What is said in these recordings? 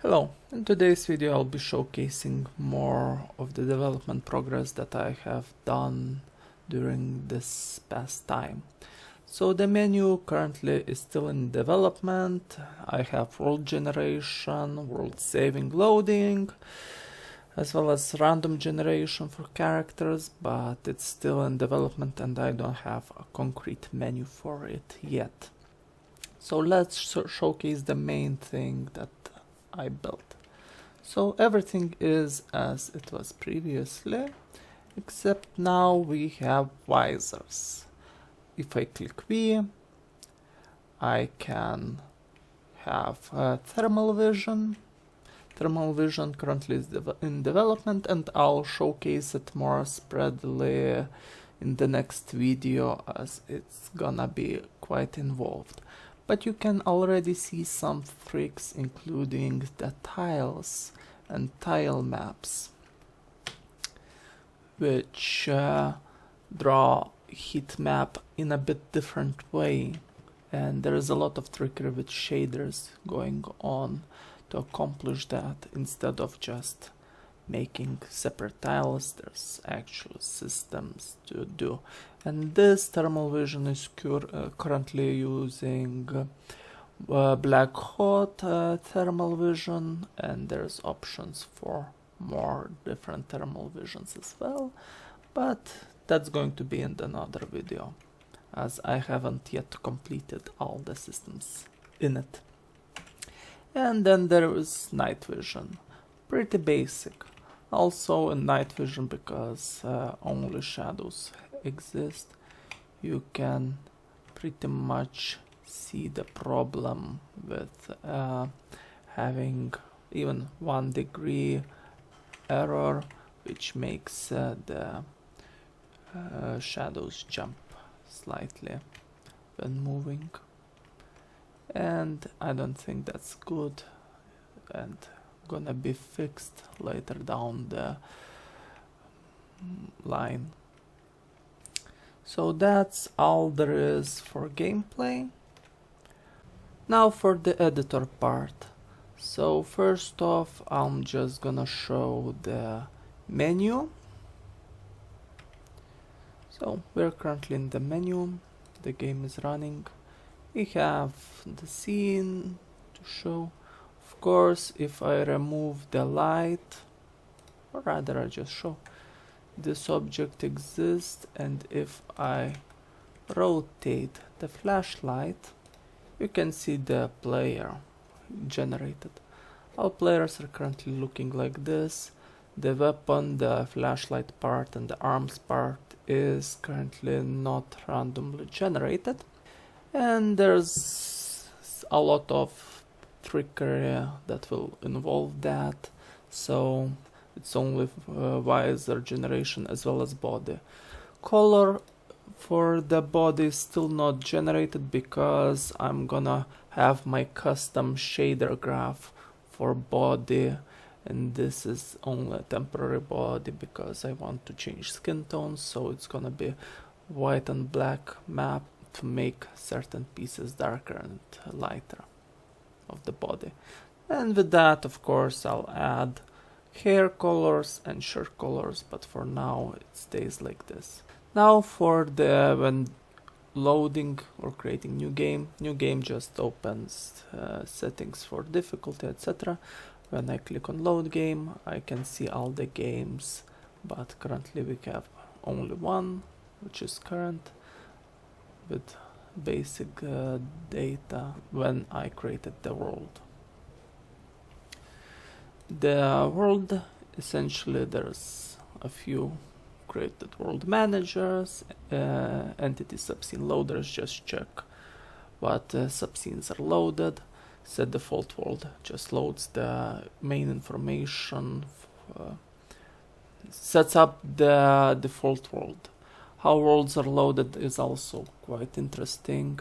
Hello, in today's video I'll be showcasing more of the development progress that I have done during this past time. So the menu currently is still in development. I have world generation, world saving loading, as well as random generation for characters, but it's still in development and I don't have a concrete menu for it yet. So let's showcase the main thing that I built. So everything is as it was previously, except now we have visors. If I click V, I can have thermal vision. Thermal vision currently is in development, and I'll showcase it more spreadily in the next video as it's gonna be quite involved. But you can already see some tricks, including the tiles and tile maps, which draw heat map in a bit different way, and there is a lot of trickery with shaders going on to accomplish that. Instead of just making separate tiles, there's actual systems to do. And this thermal vision is currently using black hot thermal vision, and there's options for more different thermal visions as well, but that's going to be in another video, as I haven't yet completed all the systems in it. And then there is night vision, pretty basic. Also in night vision, because only shadows exist, you can pretty much see the problem with having even 1 degree error, which makes the shadows jump slightly when moving, and I don't think that's good and gonna be fixed later down the line. So that's all there is for gameplay. Now for the editor part. So first off, I'm just gonna show the menu. So we're currently in the menu, the game is running. We have the scene to show. Of course, if I remove the light, or rather I just show this object exists, and if I rotate the flashlight, you can see the player generated. All players are currently looking like this. The weapon, the flashlight part, and the arms part is currently not randomly generated, and there's a lot of trickery that will involve that, so it's only visor generation as well as body. Color for the body is still not generated because I'm gonna have my custom shader graph for body, and this is only a temporary body because I want to change skin tones, so it's gonna be white and black map to make certain pieces darker and lighter of the body. And with that, of course, I'll add hair colors and shirt colors, but for now it stays like this. Now for the when loading or creating new game just opens settings for difficulty, etc. When I click on load game, I can see all the games, but currently we have only one, which is current, with basic data when I created the world. The world, essentially there's a few created world managers, entity subscene loaders, just check what subscenes are loaded. Set default world just loads the main information, sets up the default world. How worlds are loaded is also quite interesting.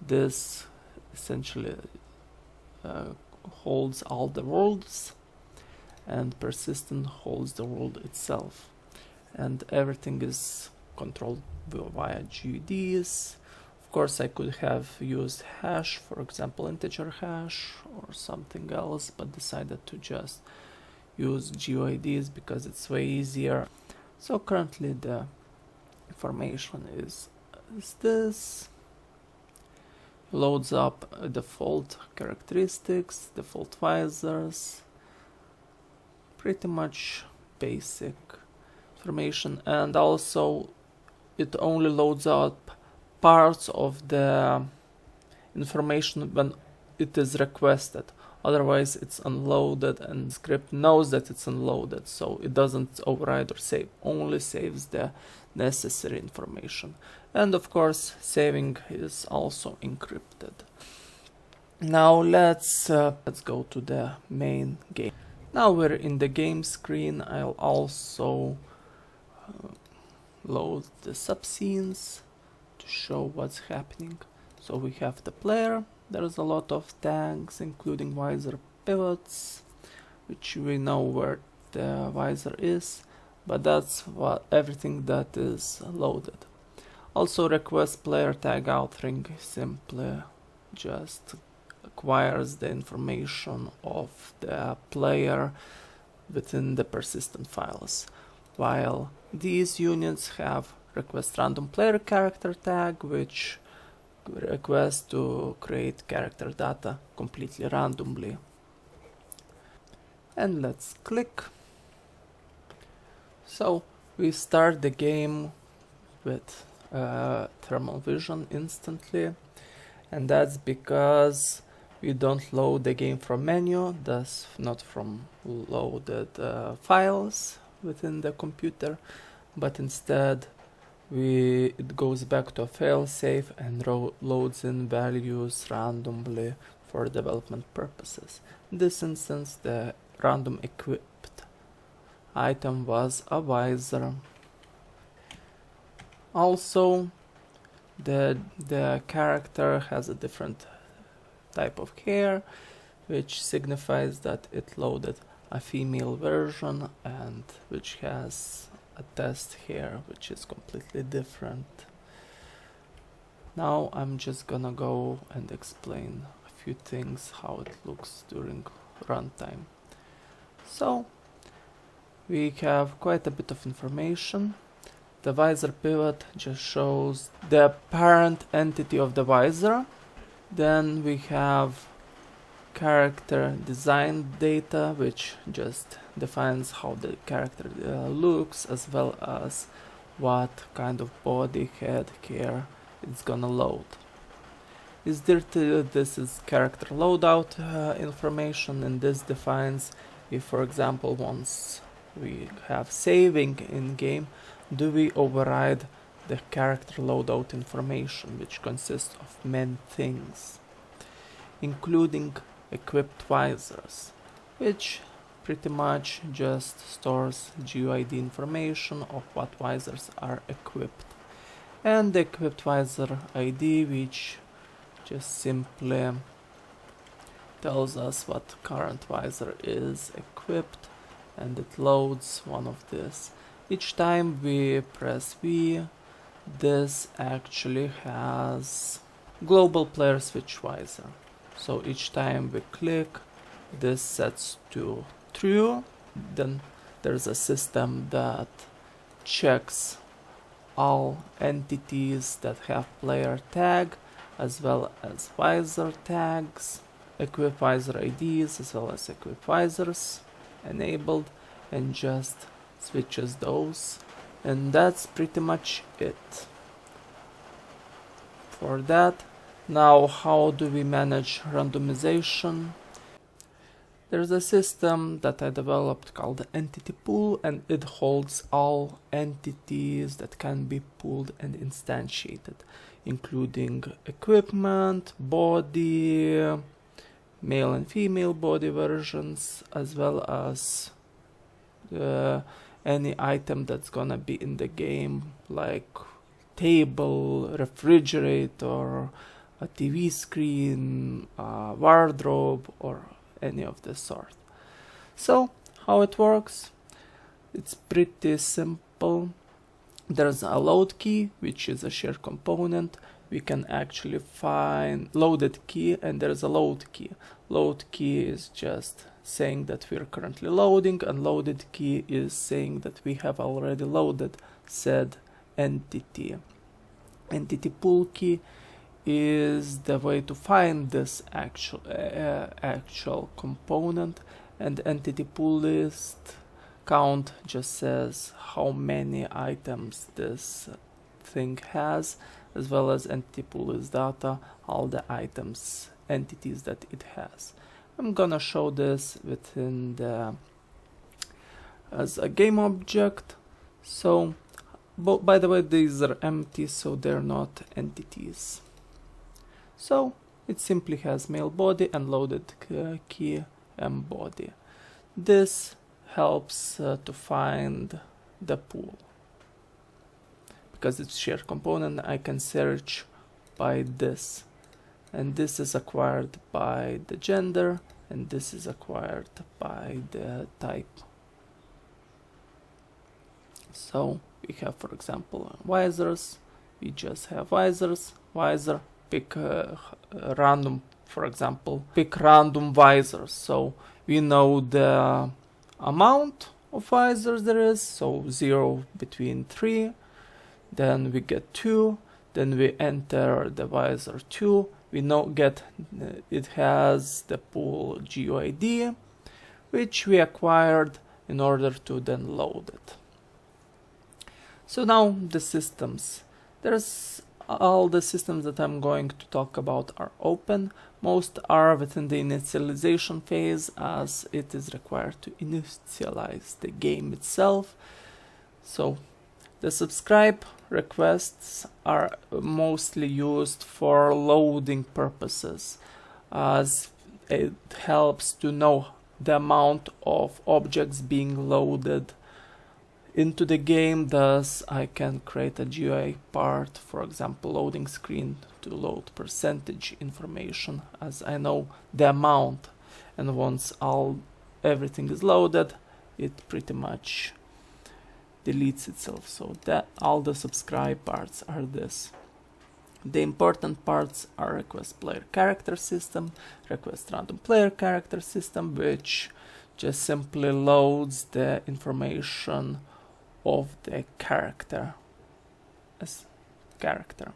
This essentially holds all the worlds, and persistent holds the world itself, and everything is controlled via GUDs. Of course I could have used hash, for example integer hash or something else, but decided to just use GUIDs because it's way easier. So currently the information is this. Loads up default characteristics, default visors, pretty much basic information, and also it only loads up parts of the information when it is requested. Otherwise it's unloaded, and the script knows that it's unloaded, so it doesn't override or save, only saves the necessary information. And of course saving is also encrypted. Now let's go to the main game. Now we're in the game screen. I'll also load the subscenes to show what's happening. So we have the player. There's a lot of tags, including visor pivots, which we know where the visor is, but that's everything that is loaded. Also request player tag authoring simply just acquires the information of the player within the persistent files, while these units have request random player character tag, which requests to create character data completely randomly. And let's click. So we start the game with thermal vision instantly, and that's because we don't load the game from menu, thus not from loaded files within the computer, but instead it goes back to a failsafe and loads in values randomly for development purposes. In this instance, the random equipped item was a visor. Also, the character has a different type of hair, which signifies that it loaded a female version, and which has a test hair which is completely different. Now I'm just gonna go and explain a few things how it looks during runtime. So we have quite a bit of information. The visor pivot just shows the parent entity of the visor. Then we have character design data, which just defines how the character looks, as well as what kind of body, head, hair it's gonna load. This is character loadout information, and this defines if, for example, once we have saving in game, do we override the character loadout information, which consists of many things, including equipped visors, which pretty much just stores GUID information of what visors are equipped, and the equipped visor ID, which just simply tells us what current visor is equipped, and it loads one of this. Each time we press V, this actually has global player switch visor. So each time we click, this sets to true. Then there's a system that checks all entities that have player tag, as well as visor tags, equip visor IDs, as well as equip visors enabled, and just switches those. And that's pretty much it for that. Now, how do we manage randomization? There's a system that I developed called the entity pool, and it holds all entities that can be pooled and instantiated, including equipment, body, male and female body versions, as well as any item that's gonna be in the game, like table, refrigerator, a TV screen, a wardrobe, or any of the sort. So how it works? It's pretty simple. There's a load key, which is a shared component, we can actually find loaded key, and there's a load key. Load key is just saying that we're currently loading, and loaded key is saying that we have already loaded said entity. Entity pool key is the way to find this actual component, and entity pool list count just says how many items this thing has, as well as entity pool list data, all the items, entities that it has. I'm gonna show this within the as a game object. So by the way, these are empty, so they're not entities. So it simply has mail body and loaded key and body. This helps to find the pool. Because it's shared component, I can search by this. And this is acquired by the gender, and this is acquired by the type. So we have, for example, visors. We just have visors, visor, pick random, for example, pick random visors. So we know the amount of visors there is, so 0 between 3, then we get 2, then we enter the visor 2, we get it has the pool GUID, which we acquired in order to then load it. So now the systems. There's all the systems that I'm going to talk about are open. Most are within the initialization phase, as it is required to initialize the game itself. So the subscribe requests are mostly used for loading purposes, as it helps to know the amount of objects being loaded into the game. Thus I can create a GUI part, for example loading screen, to load percentage information, as I know the amount, and once everything is loaded, it pretty much deletes itself. So that all the subscribe parts are this. The important parts are request player character system, request random player character system, which just simply loads the information of the character as character.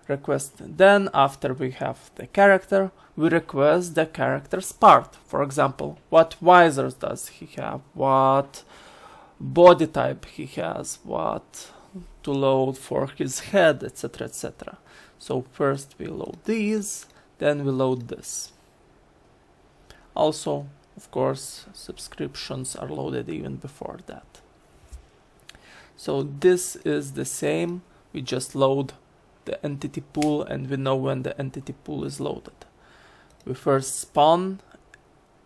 Request, then after we have the character, we request the character's part. For example, what visors does he have, what body type he has, what to load for his head, etc, etc. So first we load these, then we load this. Also, of course, subscriptions are loaded even before that. So this is the same, we just load the entity pool and we know when the entity pool is loaded. We first spawn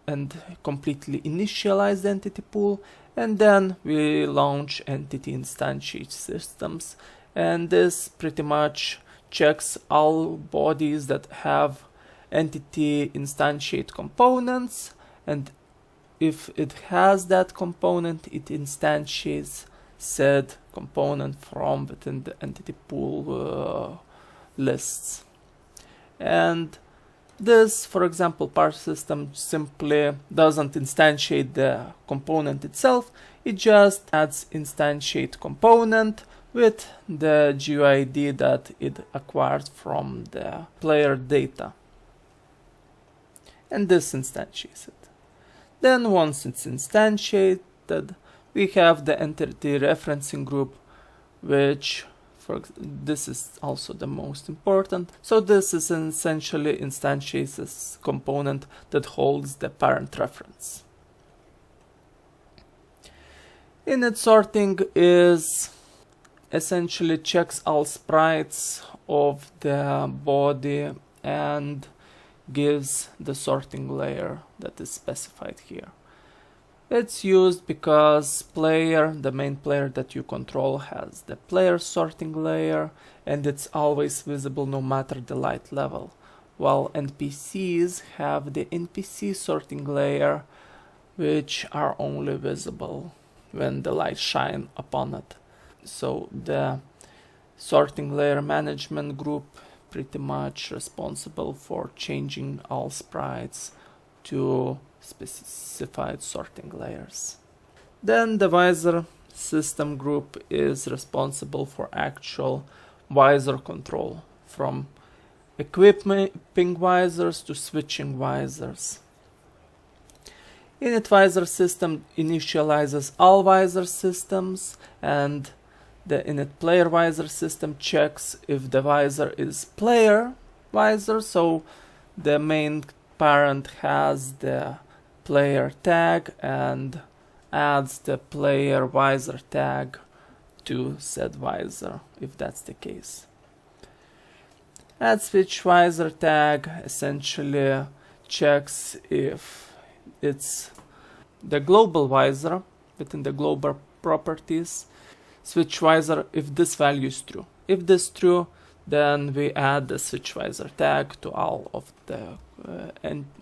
and completely initialize the entity pool, and then we launch entity instantiate systems, and this pretty much checks all bodies that have entity instantiate components, and if it has that component, it instantiates said component from within the entity pool lists. And this, for example, part system simply doesn't instantiate the component itself, it just adds instantiate component with the GUID that it acquired from the player data. And this instantiates it. Then once it's instantiated, we have the entity referencing group, which this is also the most important. So this is essentially instantiates a component that holds the parent reference. Init sorting is essentially checks all sprites of the body and gives the sorting layer that is specified here. It's used because the main player that you control has the player sorting layer, and it's always visible no matter the light level, while NPCs have the NPC sorting layer, which are only visible when the light shine upon it. So the Sorting layer management group, pretty much responsible for changing all sprites to specified sorting layers. Then the visor system group is responsible for actual visor control, from equipping visors to switching visors. Init visor system initializes all visor systems, and the init player visor system checks if the visor is player visor, so the main parent has the player tag and adds the player visor tag to said visor if that's the case. Add switch visor tag essentially checks if it's the global visor within the global properties. Switch visor if this value is true. If this is true, then we add the switch visor tag to all of the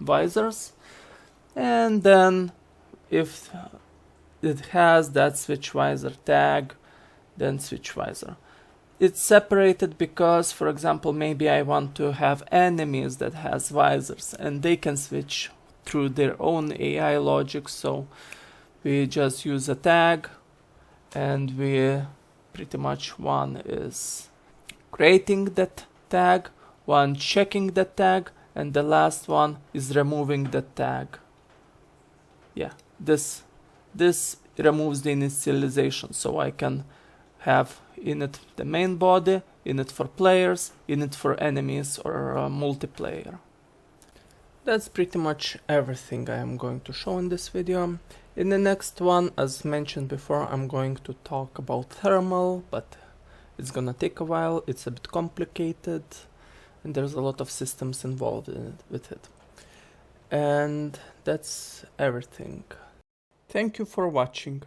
visors, and then if it has that switch visor tag, then switch visor. It's separated because, for example, maybe I want to have enemies that has visors and they can switch through their own AI logic, so we just use a tag, and we pretty much one is creating that tag, one checking the tag, and the last one is removing the tag. Yeah, this removes the initialization, so I can have init the main body, init for players, init for enemies or multiplayer. That's pretty much everything I am going to show in this video. In the next one, as mentioned before, I'm going to talk about thermal, but it's gonna take a while, it's a bit complicated, and there's a lot of systems involved with it. And that's everything. Thank you for watching.